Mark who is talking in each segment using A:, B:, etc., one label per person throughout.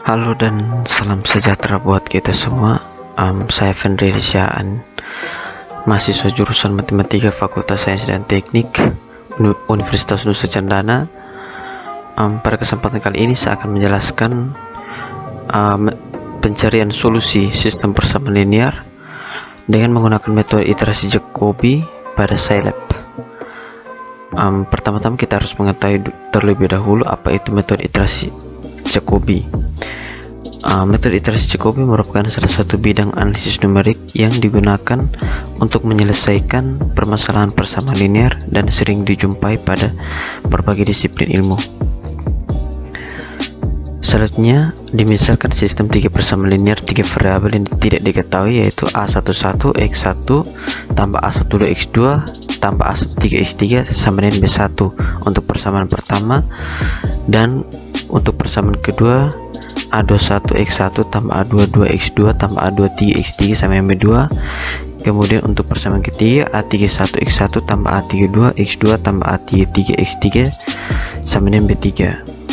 A: Halo dan salam sejahtera buat kita semua. Saya Fendri Risyaan, mahasiswa jurusan Matematika Fakultas Sains dan Teknik Universitas Nusa Cendana. Pada kesempatan kali ini saya akan menjelaskan pencarian solusi sistem persamaan linear dengan menggunakan metode iterasi Jacobi pada Scilab. Pertama-tama kita harus mengetahui terlebih dahulu apa itu metode iterasi Jacobi. Metode iterasi Jacobi merupakan salah satu bidang analisis numerik yang digunakan untuk menyelesaikan permasalahan persamaan linear dan sering dijumpai pada berbagai disiplin ilmu. Selanjutnya, dimisalkan sistem 3 persamaan linear 3 variabel yang tidak diketahui, yaitu A11 X1 tambah A12 X2 tambah A13 X3 sama dengan B1 untuk persamaan pertama, dan untuk persamaan kedua A21 X1 tambah A22 X2 tambah A23 X3 sama dengan B2. Kemudian untuk persamaan ketiga A31 X1 tambah A32 X2 tambah A33 X3 sama dengan B3.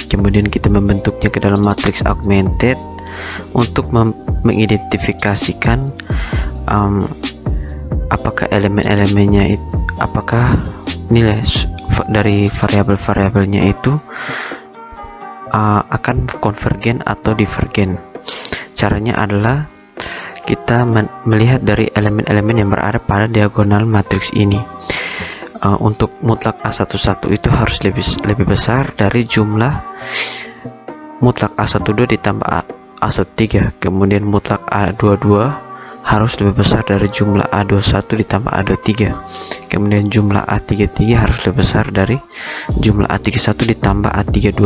A: Kemudian kita membentuknya ke dalam matriks augmented untuk mengidentifikasikan apakah elemen-elemennya itu, apakah nilai dari variabel-variabelnya itu akan konvergen atau divergen. Caranya adalah kita melihat dari elemen-elemen yang berada pada diagonal matriks ini. Untuk mutlak A11 itu harus lebih besar dari jumlah mutlak A12 ditambah A13. Kemudian mutlak A22 harus lebih besar dari jumlah A21 ditambah A23. Kemudian jumlah A33 harus lebih besar dari jumlah A31 ditambah A32.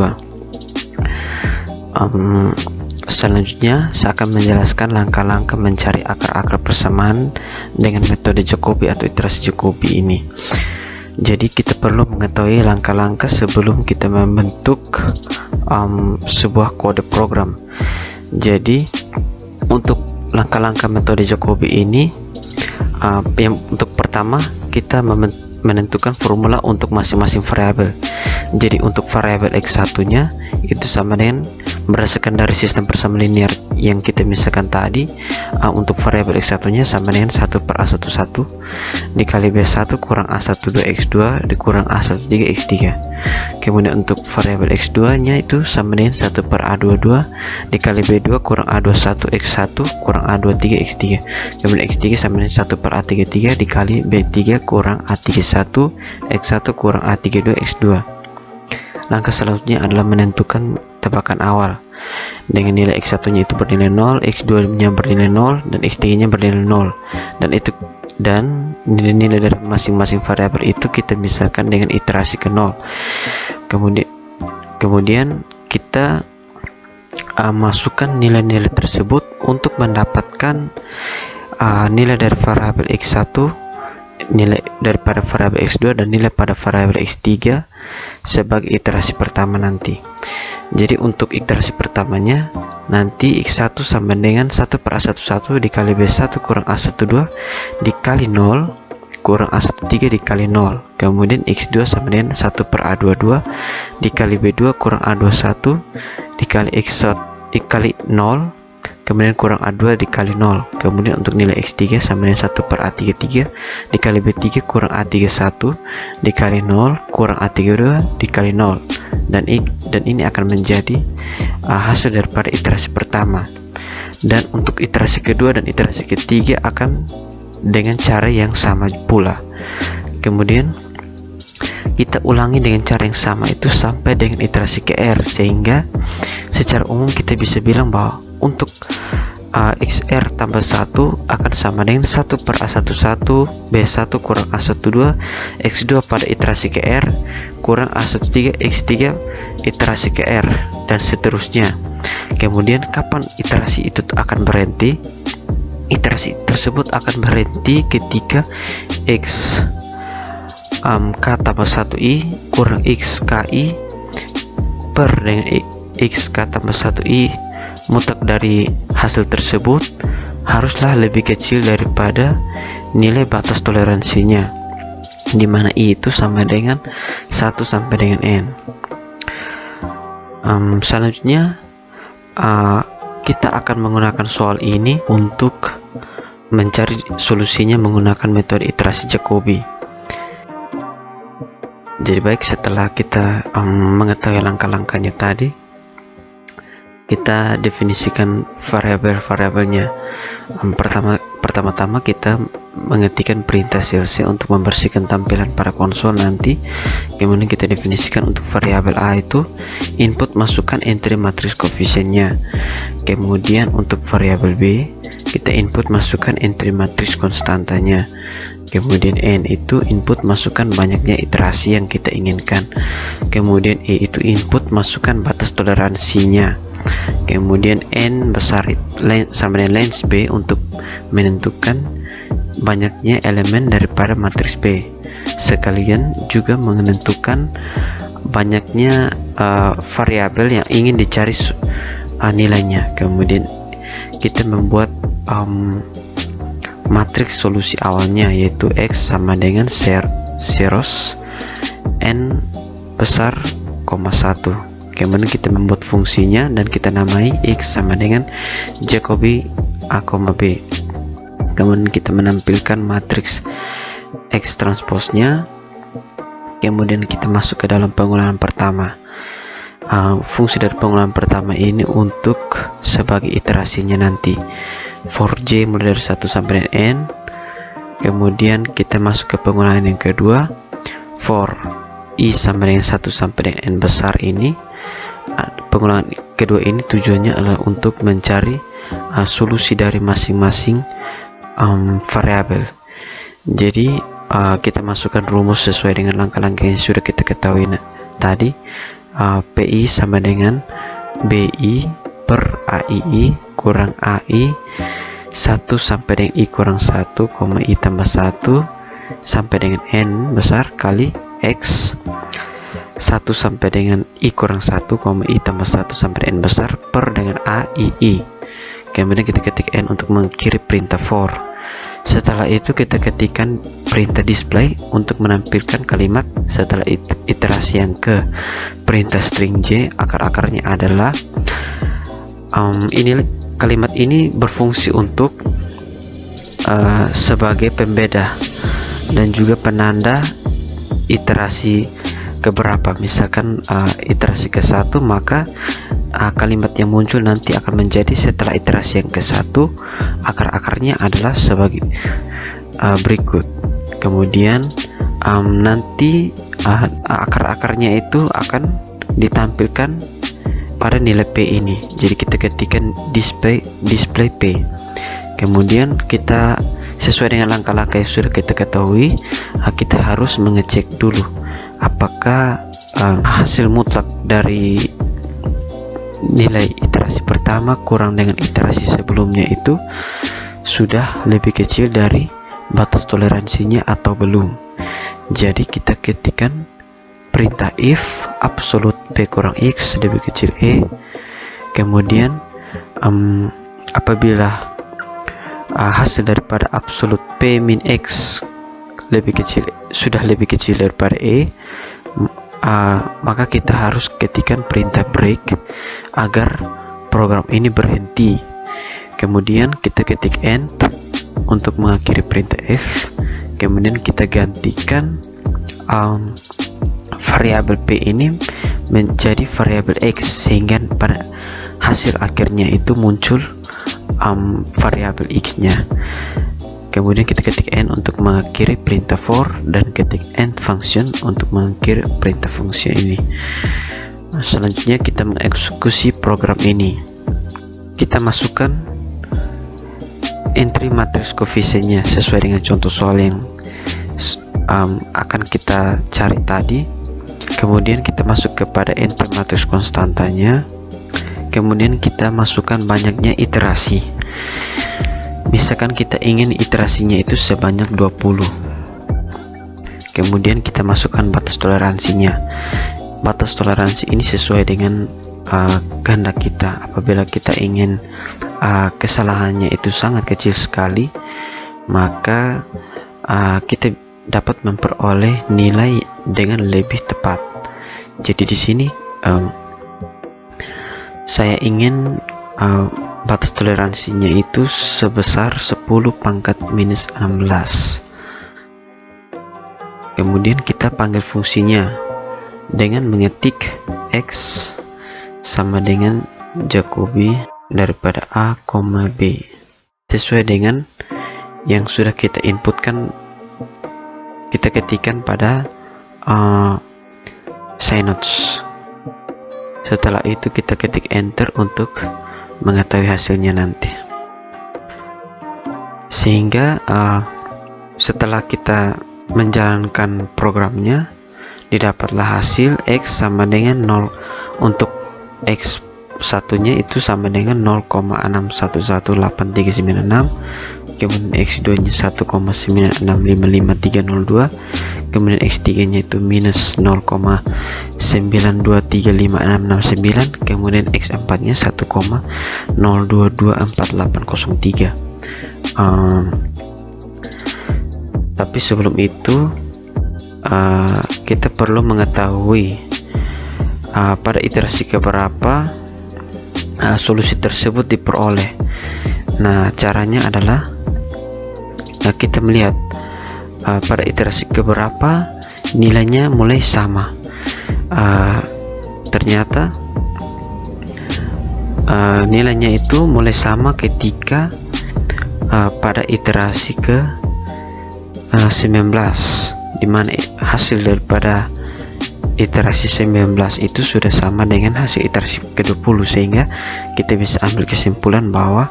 A: Selanjutnya saya akan menjelaskan langkah-langkah mencari akar-akar persamaan dengan metode Jacobi atau iterasi Jacobi ini. Jadi kita perlu mengetahui langkah-langkah sebelum kita membentuk sebuah kode program. Jadi untuk langkah-langkah metode Jacobi ini, yang untuk pertama kita menentukan formula untuk masing-masing variabel. Jadi untuk variabel X1 nya itu sama dengan berdasarkan dari sistem persamaan linear yang kita misalkan tadi. Untuk variabel X1 nya sama dengan 1 per A11 dikali B1 kurang A12 X2 dikurang A13 X3. Kemudian untuk variabel X2 nya itu sama dengan 1 per A22 dikali B2 kurang A21 X1 kurang A23 X3. Kemudian X3 sama dengan 1 per A33 dikali B3 kurang A31 X1 kurang A32 X2. Langkah selanjutnya adalah menentukan tebakan awal dengan nilai X1 nya itu bernilai 0, X2 nya bernilai 0, dan X3 nya bernilai 0, dan nilai-nilai dari masing-masing variabel itu kita misalkan dengan iterasi ke 0. Kemudian kita masukkan nilai-nilai tersebut untuk mendapatkan nilai dari variabel X1, nilai daripada variabel X2, dan nilai pada variabel X3 sebagai iterasi pertama nanti. Jadi untuk iterasi pertamanya nanti X1 sama dengan 1 per A11 dikali B1 kurang A12 dikali 0 kurang A13 dikali 0. Kemudian X2 sama dengan 1 per A22 dikali B2 kurang A21 dikali X1 dikali 0, kemudian kurang A2 dikali 0. Kemudian untuk nilai X3 sama dengan 1 per A33 dikali B3 kurang A31 dikali 0 kurang A32 dikali 0. Dan ini akan menjadi hasil daripada iterasi pertama. Dan untuk iterasi kedua dan iterasi ketiga akan dengan cara yang sama pula. Kemudian kita ulangi dengan cara yang sama itu sampai dengan iterasi ke R, sehingga secara umum kita bisa bilang bahwa untuk XR tambah 1 akan sama dengan 1 per A11 B1 kurang A12 X2 pada iterasi ke R kurang A13 X3 iterasi ke R, dan seterusnya. Kemudian kapan iterasi itu akan berhenti? Iterasi tersebut akan berhenti ketika X K tambah 1i kurang X KI per dengan X K tambah 1i mutlak dari hasil tersebut haruslah lebih kecil daripada nilai batas toleransinya, di mana I itu sama dengan 1 sampai dengan N. Selanjutnya kita akan menggunakan soal ini untuk mencari solusinya menggunakan metode iterasi Jacobi. Jadi baik, setelah kita mengetahui langkah-langkahnya tadi, kita definisikan variabel-variabelnya. Pertama-tama kita mengetikkan perintah CLC untuk membersihkan tampilan pada konsol nanti. Kemudian kita definisikan untuk variabel A itu input masukkan entry matriks koefisiennya. Kemudian untuk variabel B kita input masukkan entry matriks konstantanya. Kemudian N itu input masukkan banyaknya iterasi yang kita inginkan. Kemudian E itu input masukkan batas toleransinya. Kemudian N besar sama dengan length B untuk menentukan banyaknya elemen daripada matriks B, sekalian juga menentukan banyaknya variabel yang ingin dicari nilainya. Kemudian kita membuat matriks solusi awalnya, yaitu X sama dengan zeros N besar, 1. Kemudian kita membuat fungsinya dan kita namai X sama dengan Jacobi A, B. Kemudian kita menampilkan matriks X transposnya. Kemudian kita masuk ke dalam pengulangan pertama. Fungsi dari pengulangan pertama ini untuk sebagai iterasinya nanti for J mulai dari 1 sampai dengan N. Kemudian kita masuk ke pengulangan yang kedua for I sama dengan 1 sampai dengan N besar ini. Pengulangan kedua ini tujuannya adalah untuk mencari solusi dari masing-masing variabel. Jadi kita masukkan rumus sesuai dengan langkah-langkah yang sudah kita ketahui tadi. PI sama dengan BI per AII kurang AI 1 sampai dengan I kurang 1, I tambah 1 sampai dengan N besar kali X 1 sampai dengan I kurang 1, I tambah 1 sampai N besar per dengan AII. Kemudian kita ketik N untuk mengirim perintah for. Setelah itu kita ketikkan perintah display untuk menampilkan kalimat setelah iterasi yang ke perintah string J. Akar-akarnya adalah kalimat ini berfungsi untuk sebagai pembeda dan juga penanda iterasi keberapa. Misalkan iterasi ke-1, maka kalimat yang muncul nanti akan menjadi setelah iterasi yang ke-1. Akar-akarnya adalah sebagai berikut. Kemudian nanti akar-akarnya itu akan ditampilkan pada nilai P ini. Jadi kita ketikkan display P. Kemudian kita sesuai dengan langkah-langkah yang sudah kita ketahui, kita harus mengecek dulu apakah hasil mutlak dari nilai iterasi pertama kurang dengan iterasi sebelumnya itu sudah lebih kecil dari batas toleransinya atau belum. Jadi kita ketikkan perintah if absolute P kurang X lebih kecil E. Kemudian apabila hasil daripada absolute P min X sudah lebih kecil daripada E, maka kita harus ketikkan perintah break agar program ini berhenti. Kemudian kita ketik end untuk mengakhiri perintah F. Kemudian kita gantikan variabel P ini menjadi variabel X, sehingga pada hasil akhirnya itu muncul variabel X nya. Kemudian kita ketik N untuk mengakhiri perintah for dan ketik end function untuk mengakhiri perintah fungsi ini. Selanjutnya kita mengeksekusi program ini. Kita masukkan entry matriks koefisiennya sesuai dengan contoh soal yang akan kita cari tadi. Kemudian kita masuk kepada entry matriks konstantanya. Kemudian kita masukkan banyaknya iterasi. Misalkan kita ingin iterasinya itu sebanyak 20. Kemudian kita masukkan batas toleransinya. Batas toleransi ini sesuai dengan kehendak kita. Apabila kita ingin kesalahannya itu sangat kecil sekali, maka kita dapat memperoleh nilai dengan lebih tepat. Jadi di sini saya ingin batas toleransinya itu sebesar 10 pangkat minus 16. Kemudian kita panggil fungsinya dengan mengetik X sama dengan Jacobi daripada A, B sesuai dengan yang sudah kita inputkan, kita ketikkan pada Synods. Setelah itu kita ketik enter untuk mengetahui hasilnya nanti. Sehingga setelah kita menjalankan programnya, didapatlah hasil X sama dengan 0. Untuk X satunya itu sama dengan 0,6118396, kemudian X2 nya 1,9655302, kemudian X3 nya itu minus 0,9235669, kemudian X4 nya 1,0224803. Tapi sebelum itu kita perlu mengetahui pada iterasi keberapa solusi tersebut diperoleh. Nah, caranya adalah kita melihat pada iterasi keberapa nilainya mulai sama. Ternyata nilainya itu mulai sama ketika pada iterasi ke 19, dimana hasil daripada iterasi 19 itu sudah sama dengan hasil iterasi ke-20, sehingga kita bisa ambil kesimpulan bahwa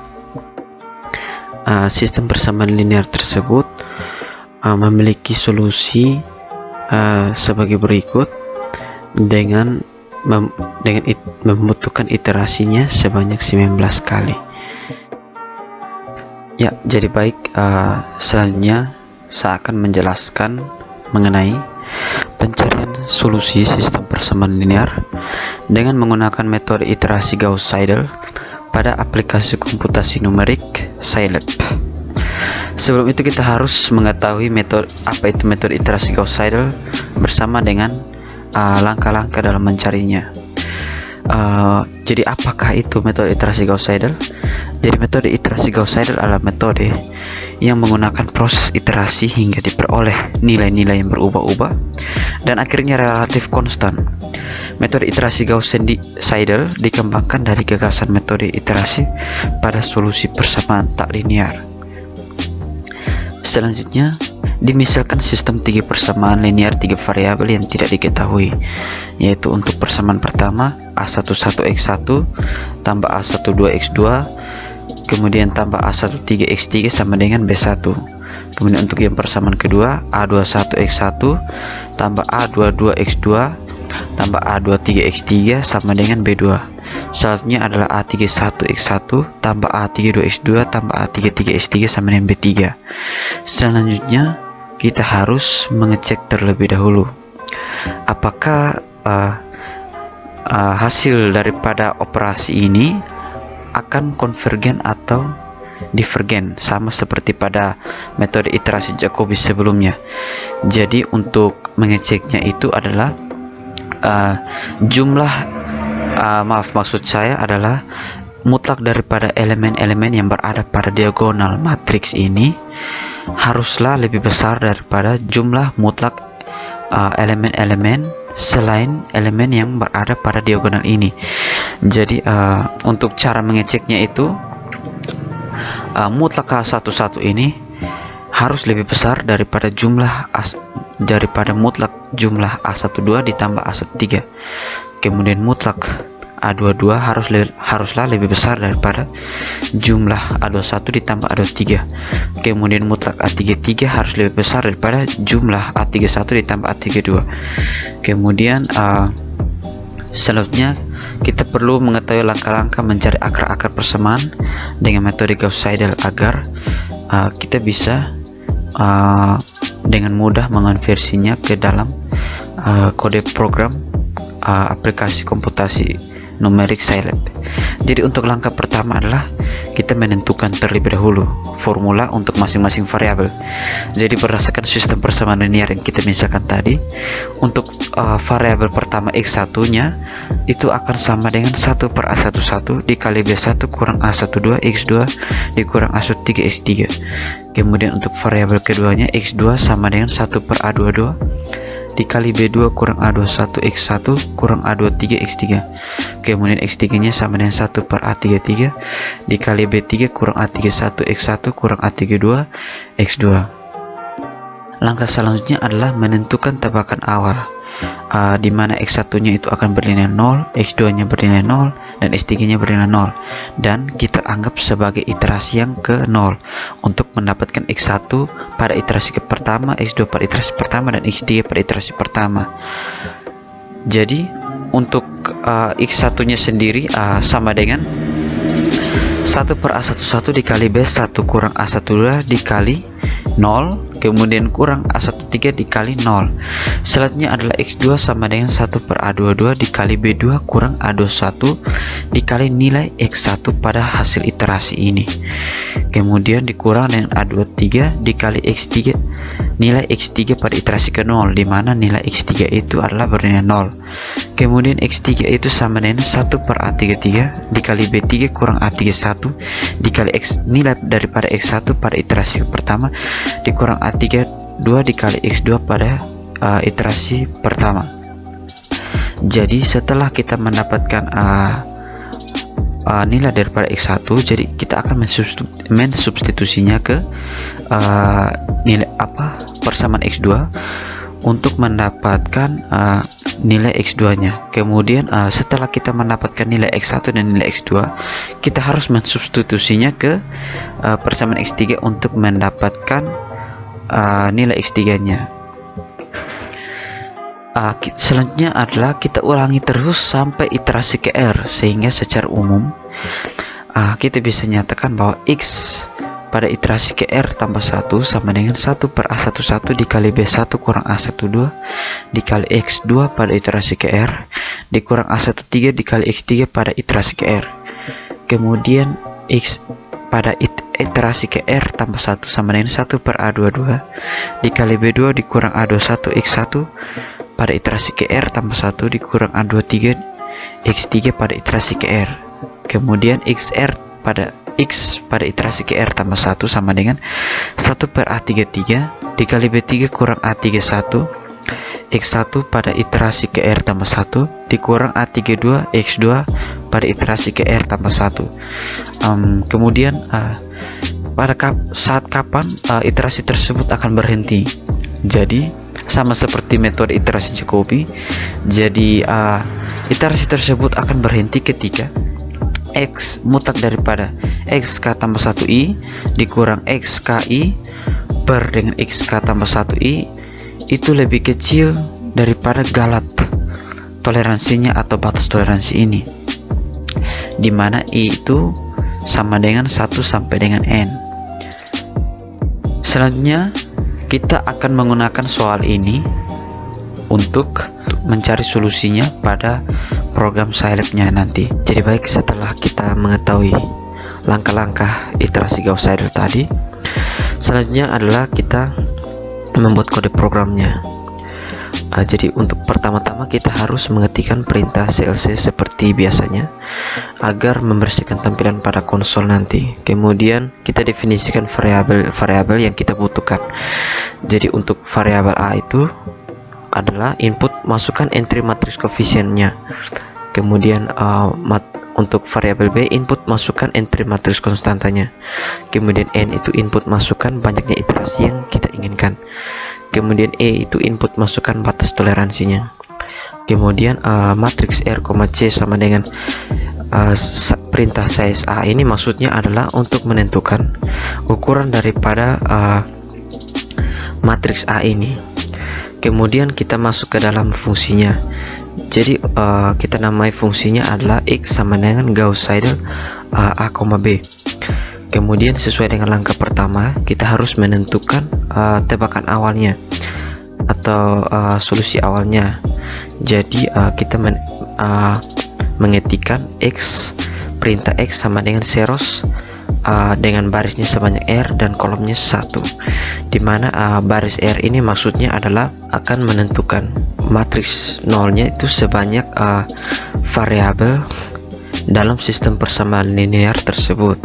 A: sistem persamaan linear tersebut memiliki solusi sebagai berikut dengan membutuhkan iterasinya sebanyak 19 kali. Ya, jadi baik, selanjutnya saya akan menjelaskan mengenai pencarian solusi sistem persamaan linear dengan menggunakan metode iterasi Gauss-Seidel pada aplikasi komputasi numerik Scilab. Sebelum itu kita harus mengetahui apa itu metode iterasi Gauss-Seidel bersama dengan langkah-langkah dalam mencarinya. Jadi apakah itu metode iterasi Gauss-Seidel? Jadi metode iterasi Gauss-Seidel adalah metode yang menggunakan proses iterasi hingga diperoleh nilai-nilai yang berubah-ubah dan akhirnya relatif konstan. Metode iterasi Gauss-Seidel dikembangkan dari gagasan metode iterasi pada solusi persamaan tak linear. Selanjutnya, dimisalkan sistem 3 persamaan linear 3 variabel yang tidak diketahui, yaitu untuk persamaan pertama A11x1 tambah A12x2, kemudian tambah A13x3 sama dengan B1. Kemudian untuk yang persamaan kedua A21x1 tambah A22x2 tambah A23x3 sama dengan B2. Selanjutnya adalah A31x1 tambah A32x2 tambah A33x3 sama dengan B3. Selanjutnya kita harus mengecek terlebih dahulu apakah hasil daripada operasi ini akan konvergen atau divergen, sama seperti pada metode iterasi Jacobi sebelumnya. Jadi untuk mengeceknya itu adalah maksud saya adalah mutlak daripada elemen-elemen yang berada pada diagonal matriks ini haruslah lebih besar daripada jumlah mutlak elemen-elemen selain elemen yang berada pada diagonal ini. Jadi untuk cara mengeceknya itu mutlak A11 ini harus lebih besar daripada mutlak jumlah A12 ditambah A13. Kemudian mutlak A22 haruslah lebih besar daripada jumlah A21 ditambah A23. Kemudian mutlak A33 harus lebih besar daripada jumlah A31 ditambah A32. Kemudian selanjutnya kita perlu mengetahui langkah-langkah mencari akar-akar persamaan dengan metode Gauss-Seidel agar kita bisa dengan mudah mengonversinya ke dalam kode program aplikasi komputasi numerik Scilab. Jadi untuk langkah pertama adalah kita menentukan terlebih dahulu formula untuk masing-masing variabel. Jadi berdasarkan sistem persamaan linear yang kita misalkan tadi, untuk variabel pertama x1 nya itu akan sama dengan 1 per A11 dikali B1 kurang A12 x2 dikurang A13 x3. Kemudian untuk variabel keduanya x2 sama dengan 1 per A22 dikali B2 kurang A21 x1 kurang A23 x3. Kemudian x3 nya sama dengan 1 per A33 dikali B3 kurang A31 x1 kurang A32 x2. Langkah selanjutnya adalah menentukan tebakan awal, di mana x1 nya itu akan bernilai 0, x2 nya bernilai 0, dan x3 nya bernilai 0, dan kita anggap sebagai iterasi yang ke 0 untuk mendapatkan x1 pada iterasi pertama, x2 pada iterasi pertama, dan x3 pada iterasi pertama. Jadi untuk x1 nya sendiri sama dengan 1 per A11 dikali B1 kurang A12 dikali 0, kemudian kurang A13 dikali 0. Selanjutnya adalah x2 sama dengan 1 per A22 dikali B2 kurang A21 dikali nilai x1 pada hasil iterasi ini. Kemudian dikurang dengan A23 dikali x3 nilai x3 pada iterasi ke 0, di mana nilai x3 itu adalah bernilai 0. Kemudian x3 itu sama dengan 1 per A33 dikali B3 kurang A31 dikali nilai daripada x1 pada iterasi pertama dikurang A32 dikali x2 pada iterasi pertama. Jadi setelah kita mendapatkan nilai daripada x1, jadi kita akan mensubstitusinya ke nilai persamaan x2 untuk mendapatkan nilai x2 nya. Kemudian setelah kita mendapatkan nilai x1 dan nilai x2, kita harus mensubstitusinya ke persamaan x3 untuk mendapatkan nilai x3 nya. Selanjutnya adalah kita ulangi terus sampai iterasi ke R, sehingga secara umum kita bisa nyatakan bahwa x pada iterasi ke R tambah 1 sama dengan 1 per A11 dikali B1 kurang A12 dikali x2 pada iterasi ke R dikurang A13 dikali x3 pada iterasi ke R. Kemudian x pada iterasi ke R tambah 1 sama dengan 1 per A22 dikali B2 dikurang A21 x1 pada iterasi ke R tambah 1 dikurang A23 x3 pada iterasi ke R. Kemudian x pada iterasi ke R tambah 1 sama dengan 1 per A33 dikali B3 kurang A31 x1 pada iterasi ke R tambah 1 dikurang A32 x2 pada iterasi ke R tambah 1. Kemudian pada saat kapan iterasi tersebut akan berhenti? Jadi sama seperti metode iterasi Jacobi, jadi iterasi tersebut akan berhenti ketika x mutak daripada xk tambah 1i dikurang xki per dengan xk tambah 1i itu lebih kecil daripada galat toleransinya atau batas toleransi ini, dimana i itu sama dengan 1 sampai dengan n. Selanjutnya kita akan menggunakan soal ini untuk mencari solusinya pada program Scilab-nya nanti. Jadi baik, setelah kita mengetahui langkah-langkah iterasi Gauss-Seidel tadi, selanjutnya adalah kita membuat kode programnya. Jadi untuk pertama-tama kita harus mengetikkan perintah CLC seperti biasanya agar membersihkan tampilan pada konsol nanti. Kemudian kita definisikan variabel yang kita butuhkan. Jadi untuk variabel A itu adalah input, masukkan entry matriks koefisiennya. Kemudian untuk variabel B input, masukkan entry matriks konstantanya. Kemudian N itu input, masukkan banyaknya iterasi yang kita inginkan. Kemudian E itu input, masukkan batas toleransinya. Kemudian matriks R, C sama dengan perintah size A ini maksudnya adalah untuk menentukan ukuran daripada matriks A ini. Kemudian kita masuk ke dalam fungsinya. Jadi kita namai fungsinya adalah x sama dengan Gauss-Seidel A, B. Kemudian sesuai dengan langkah pertama kita harus menentukan tebakan awalnya atau solusi awalnya. Jadi kita mengetikkan perintah x sama dengan seros dengan barisnya sebanyak R dan kolomnya 1, dimana baris R ini maksudnya adalah akan menentukan matriks nolnya itu sebanyak variabel dalam sistem persamaan linear tersebut.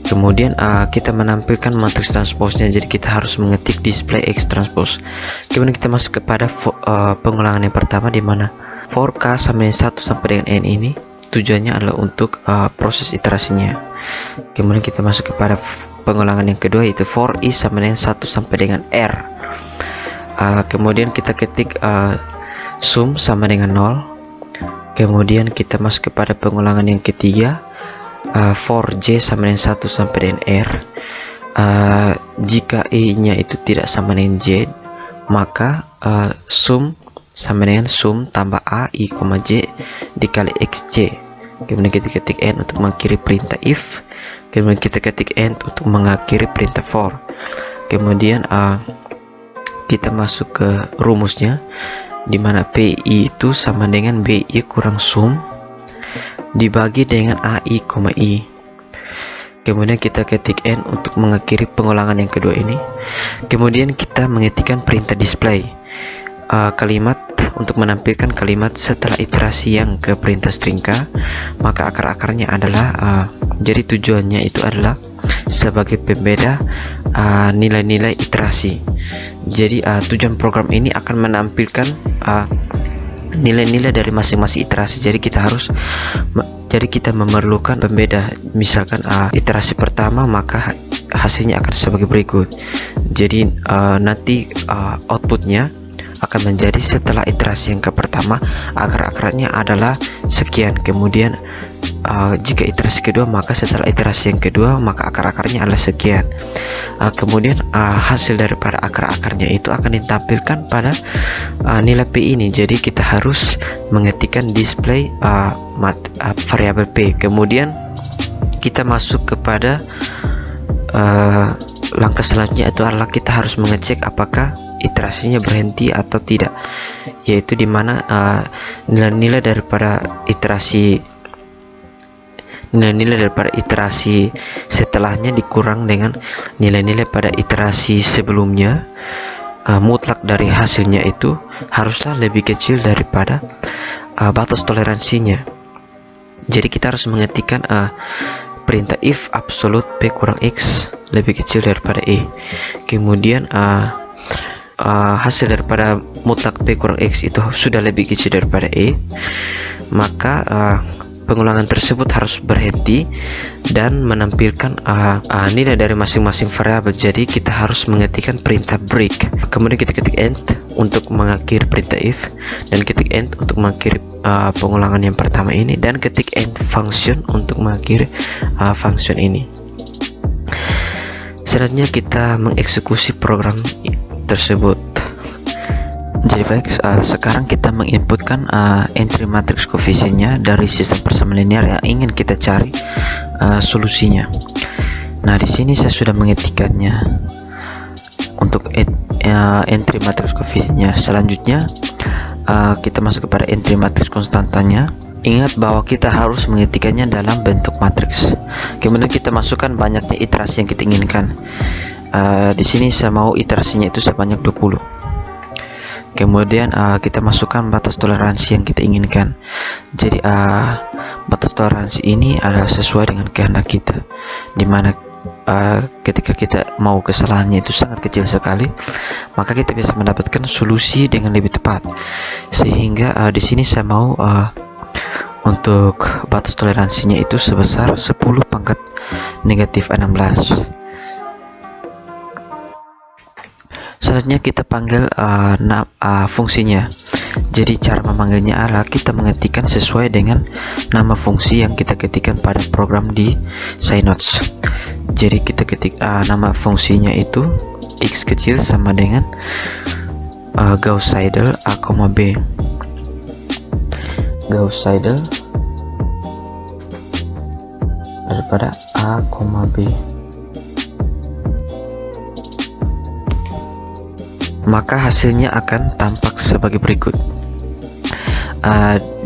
A: Kemudian kita menampilkan matriks transposnya, jadi kita harus mengetik display X transpose. Kemudian kita masuk kepada pengulangan yang pertama, di mana for k sama dengan 1 sampai dengan n ini tujuannya adalah untuk proses iterasinya. Kemudian kita masuk kepada pengulangan yang kedua, yaitu for i sama dengan 1 sampai dengan r. Kemudian kita ketik sum sama dengan 0. Kemudian kita masuk kepada pengulangan yang ketiga, for j sama dengan 1 sampai dengan r. Jika i nya itu tidak sama dengan j, maka sum sama dengan sum tambah a i, j dikali xj. Kemudian kita ketik n untuk mengakhiri perintah if. Kemudian kita ketik end untuk mengakhiri perintah for. Kemudian kita masuk ke rumusnya, di mana pi itu sama dengan bi kurang sum dibagi dengan ai, i. Kemudian kita ketik n untuk mengakhiri pengulangan yang kedua ini. Kemudian kita mengetikkan perintah display kalimat untuk menampilkan kalimat setelah iterasi yang ke perintah string k. Maka akar-akarnya adalah jadi tujuannya itu adalah sebagai pembeda nilai-nilai iterasi. Jadi tujuan program ini akan menampilkan nilai-nilai dari masing-masing iterasi. Jadi kita memerlukan pembeda. Misalkan iterasi pertama, maka hasilnya akan sebagai berikut. Jadi nanti outputnya akan menjadi setelah iterasi yang ke pertama, akar-akarnya adalah sekian. Kemudian jika iterasi kedua, maka setelah iterasi yang kedua, maka akar-akarnya adalah sekian. Kemudian hasil daripada akar-akarnya itu akan ditampilkan pada nilai p ini. Jadi kita harus mengetikkan display variabel p. Kemudian kita masuk kepada langkah selanjutnya, itu adalah kita harus mengecek apakah iterasinya berhenti atau tidak, yaitu dimana nilai-nilai daripada iterasi setelahnya dikurang dengan nilai-nilai pada iterasi sebelumnya. Mutlak dari hasilnya itu haruslah lebih kecil daripada batas toleransinya. Jadi kita harus mengetikkan perintah if absolute p kurang x lebih kecil daripada e. Kemudian hasil daripada mutlak p kurang x itu sudah lebih kecil daripada e, maka pengulangan tersebut harus berhenti dan menampilkan nilai dari masing-masing variabel. Jadi kita harus mengetikkan perintah break. Kemudian kita ketik end untuk mengakhiri perintah if, dan ketik end untuk mengakhiri pengulangan yang pertama ini, dan ketik end function untuk mengakhiri function ini. Selanjutnya kita mengeksekusi program tersebut. Jadi baik, sekarang kita menginputkan entry matrix koefisiennya dari sistem persamaan linear yang ingin kita cari solusinya. Nah, di sini saya sudah mengetikkannya untuk entry matrix koefisiennya. Selanjutnya kita masuk kepada entry matrix konstantanya. Ingat bahwa kita harus mengetikkannya dalam bentuk matriks. Kemudian kita masukkan banyaknya iterasi yang kita inginkan. Di sini saya mau iterasinya itu sebanyak 20. Kemudian kita masukkan batas toleransi yang kita inginkan. Jadi batas toleransi ini adalah sesuai dengan kehendak kita, dimana ketika kita mau kesalahannya itu sangat kecil sekali, maka kita bisa mendapatkan solusi dengan lebih tepat. Sehingga di sini saya mau untuk batas toleransinya itu sebesar 10 pangkat negatif 16. Selanjutnya kita panggil fungsinya. Jadi cara memanggilnya adalah kita mengetikkan sesuai dengan nama fungsi yang kita ketikkan pada program di Synods. Jadi kita ketik nama fungsinya itu x kecil sama dengan Gauss Seidel a, b. Gauss Seidel daripada a, b. Maka hasilnya akan tampak sebagai berikut,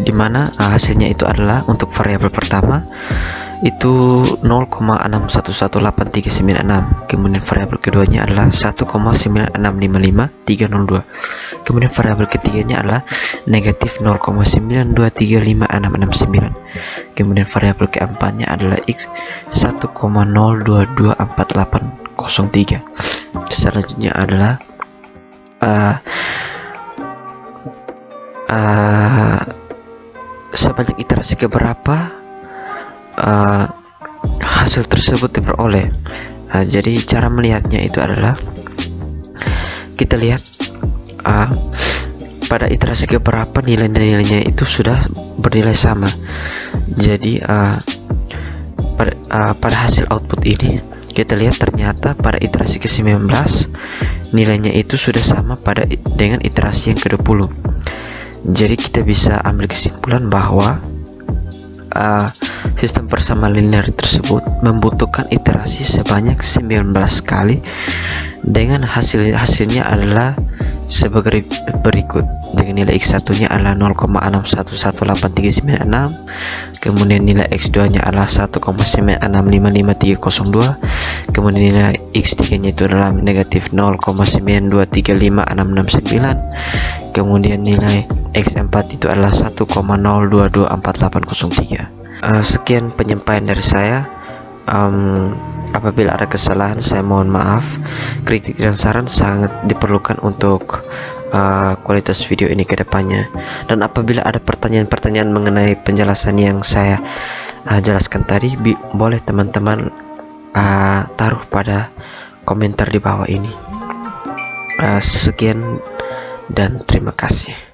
A: dimana hasilnya itu adalah untuk variabel pertama itu 0,611836. Kemudian variabel keduanya adalah 1,9655302. Kemudian variabel ketiganya adalah negatif 0,92356669. Kemudian variabel keempatnya adalah x 1,02248803. Selanjutnya adalah sebanyak iterasi keberapa hasil tersebut diperoleh. Jadi cara melihatnya itu adalah kita lihat pada iterasi keberapa nilai-nilainya itu sudah bernilai sama. Jadi pada hasil output ini kita lihat ternyata pada iterasi ke-19 nilainya itu sudah sama dengan iterasi yang ke-20. Jadi kita bisa ambil kesimpulan bahwa sistem persamaan linear tersebut membutuhkan iterasi sebanyak 19 kali dengan hasilnya adalah sebagai berikut. Dengan nilai x1 nya adalah 0,611836, kemudian nilai x2 nya adalah 1,9655302, kemudian nilai x3 nya itu adalah negatif 0,92356669, kemudian nilai x4 itu adalah 1,02248803. Sekian penyampaian dari saya. Apabila ada kesalahan saya mohon maaf. Kritik dan saran sangat diperlukan untuk kualitas video ini ke depannya. Dan apabila ada pertanyaan-pertanyaan mengenai penjelasan yang saya jelaskan tadi, boleh teman-teman taruh pada komentar di bawah ini. Sekian dan terima kasih.